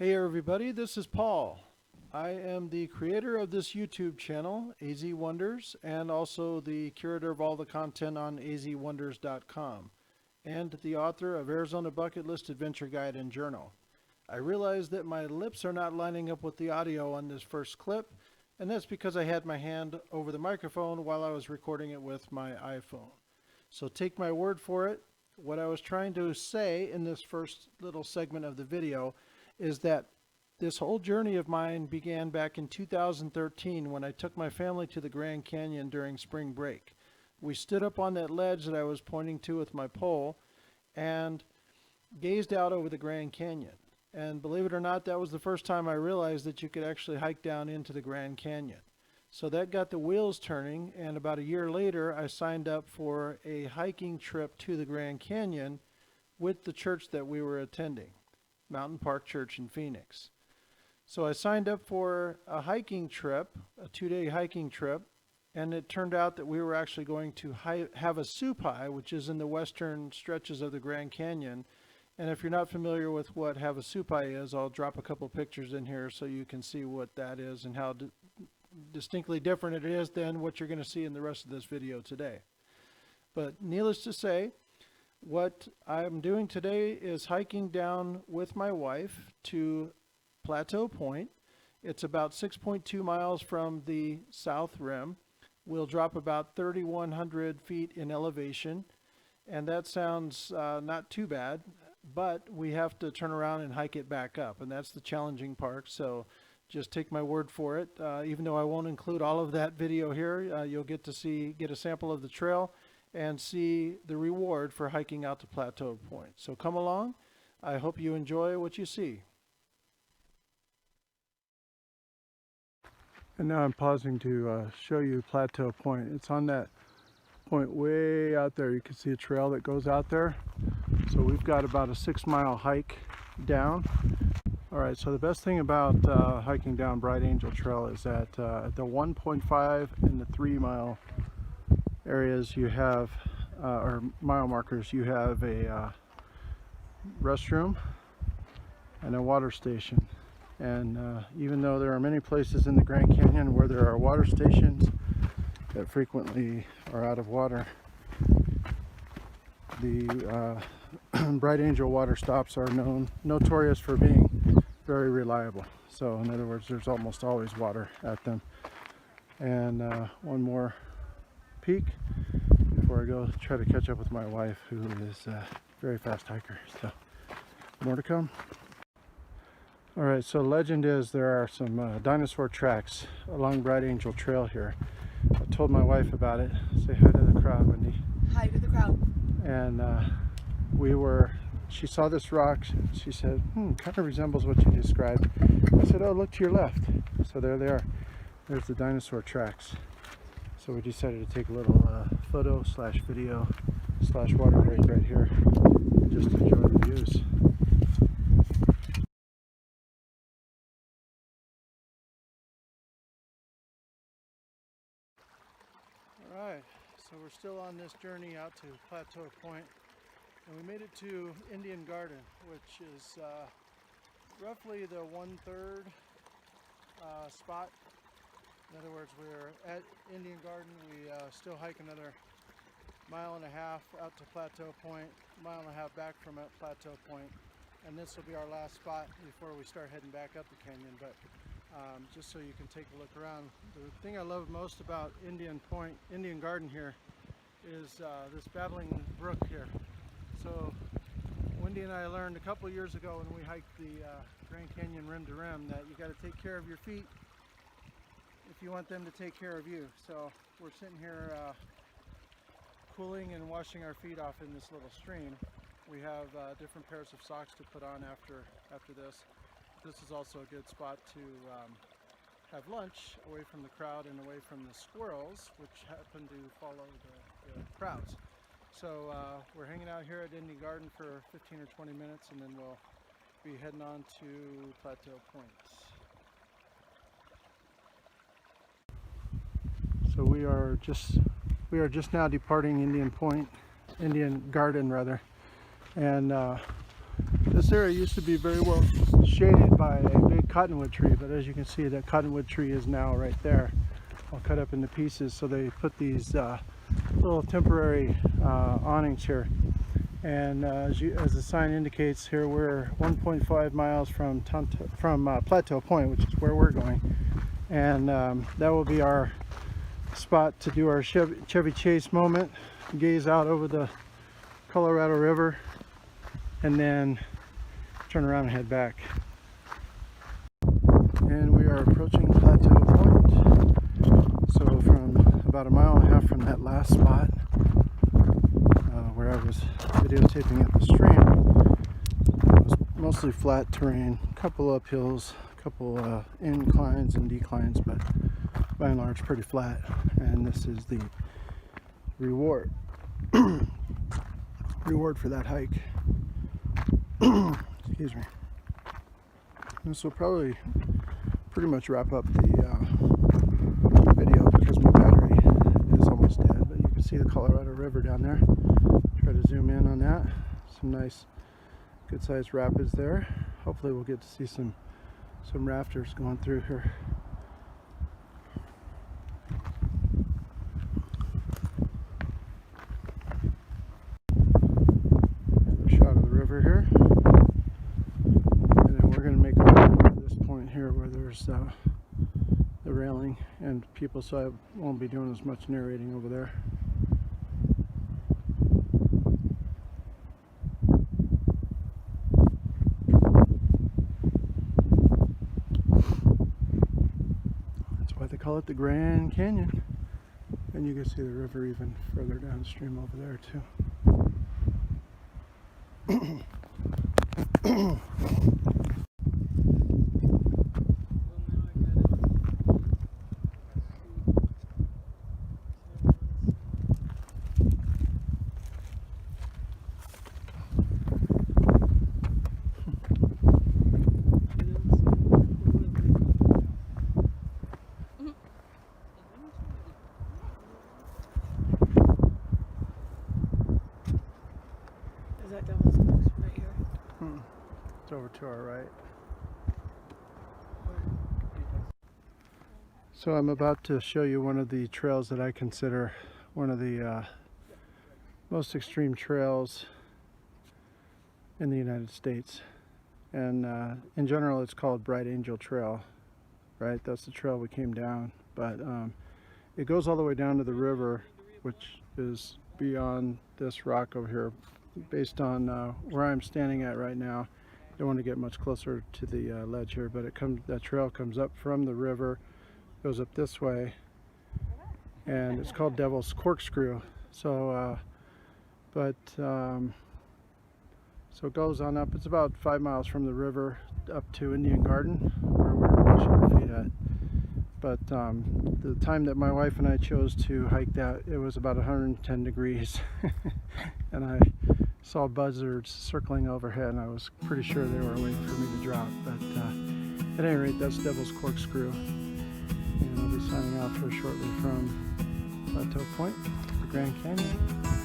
Hey everybody, this is Paul. I am the creator of this YouTube channel, AZ Wonders, and also the curator of all the content on azwonders.com, and the author of Arizona Bucket List Adventure Guide and Journal. I realize that my lips are not lining up with the audio on this first clip, and that's because I had my hand over the microphone while I was recording it with my iPhone. So take my word for it. What I was trying to say in this first little segment of the video is that this whole journey of mine began back in 2013 when I took my family to the Grand Canyon during spring break. We stood up on that ledge that I was pointing to with my pole and gazed out over the Grand Canyon. And believe it or not, that was the first time I realized that you could actually hike down into the Grand Canyon. So that got the wheels turning, and about a year later I signed up for a hiking trip to the Grand Canyon with the church that we were attending, Mountain Park Church in Phoenix. So I signed up for a hiking trip, a 2-day hiking trip, and it turned out that we were actually going to have a Havasupai, which is in the western stretches of the Grand Canyon. And if you're not familiar with what Havasupai is, I'll drop a couple pictures in here so you can see what that is and how distinctly different it is than what you're going to see in the rest of this video today. But needless to say, what I'm doing today is hiking down with my wife to Plateau Point. It's about 6.2 miles from the south rim. We'll drop about 3,100 feet in elevation, and that sounds not too bad, but we have to turn around and hike it back up, and that's the challenging part. So just take my word for it. Even though I won't include all of that video here, you'll get to get a sample of the trail and see the reward for hiking out to Plateau Point. So come along. I hope you enjoy what you see. And now I'm pausing to show you Plateau Point. It's on that point way out there. You can see a trail that goes out there. So we've got about a 6-mile hike down. Alright, so the best thing about hiking down Bright Angel Trail is that the 1.5 and the 3-mile areas you have, or mile markers, you have a restroom and a water station. And even though there are many places in the Grand Canyon where there are water stations that frequently are out of water, the Bright Angel water stops are notorious for being very reliable. So in other words, there's almost always water at them. And one more peek before I go try to catch up with my wife, who is a very fast hiker. So more to come. Alright, so legend is there are some dinosaur tracks along Bright Angel Trail here. I told my wife about it. Say hi to the crowd, Wendy. Hi to the crowd. And she saw this rock. She said, kind of resembles what you described. I said, oh, look to your left. So there they are. There's the dinosaur tracks. So we decided to take a little photo / video / water break right here. Just enjoy the views. Alright, so we're still on this journey out to Plateau Point. And we made it to Indian Garden, which is roughly the 1/3 spot. In other words, we're at Indian Garden. We still hike another 1.5 miles out to Plateau Point, 1.5 miles back from Plateau Point, and this will be our last spot before we start heading back up the canyon. But just so you can take a look around, the thing I love most about Indian Garden here is this babbling brook here. So Wendy and I learned a couple years ago when we hiked the Grand Canyon rim to rim that you got to take care of your feet if you want them to take care of you. So we're sitting here cooling and washing our feet off in this little stream. We have different pairs of socks to put on after this. This is also a good spot to have lunch away from the crowd and away from the squirrels, which happen to follow the crowds. So we're hanging out here at Indian Garden for 15 or 20 minutes, and then we'll be heading on to Plateau Point. So we are just now departing Indian Garden rather, and this area used to be very well shaded by a big cottonwood tree, but as you can see, that cottonwood tree is now right there, all cut up into pieces. So they put these little temporary awnings here, and as the sign indicates here, we're 1.5 miles from Plateau Point, which is where we're going, and that will be our spot to do our Chevy Chase moment, gaze out over the Colorado River, and then turn around and head back. And we are approaching Plateau Point. So from about 1.5 miles from that last spot where I was videotaping at the stream, it was mostly flat terrain, a couple uphills, a couple inclines and declines, but by and large pretty flat. And this is the reward for that hike. Excuse me. This will probably pretty much wrap up the video because my battery is almost dead, but you can see the Colorado River down there. Try to zoom in on that. Some nice good sized rapids there. Hopefully we'll get to see some rafters going through here. Shot of the river here, and then we're going to make our way to this point here where there's the railing and people, so I won't be doing as much narrating over there. That's why they call it the Grand Canyon, and you can see the river even further downstream over there too. That Devil's Corks right here. It's over to our right. So I'm about to show you one of the trails that I consider one of the most extreme trails in the United States. And in general it's called Bright Angel Trail, right? That's the trail we came down. But it goes all the way down to the river, which is beyond this rock over here. Based on where I'm standing at right now, I don't want to get much closer to the ledge here, but that trail comes up from the river, goes up this way, and it's called Devil's Corkscrew. So so it goes on up. It's about 5 miles from the river up to Indian Garden, where we're washing our feet at. But the time that my wife and I chose to hike that, it was about 110 degrees and I saw buzzards circling overhead, and I was pretty sure they were waiting for me to drop. But at any rate, that's Devil's Corkscrew, and I'll be signing off here shortly from Plateau Point, the Grand Canyon.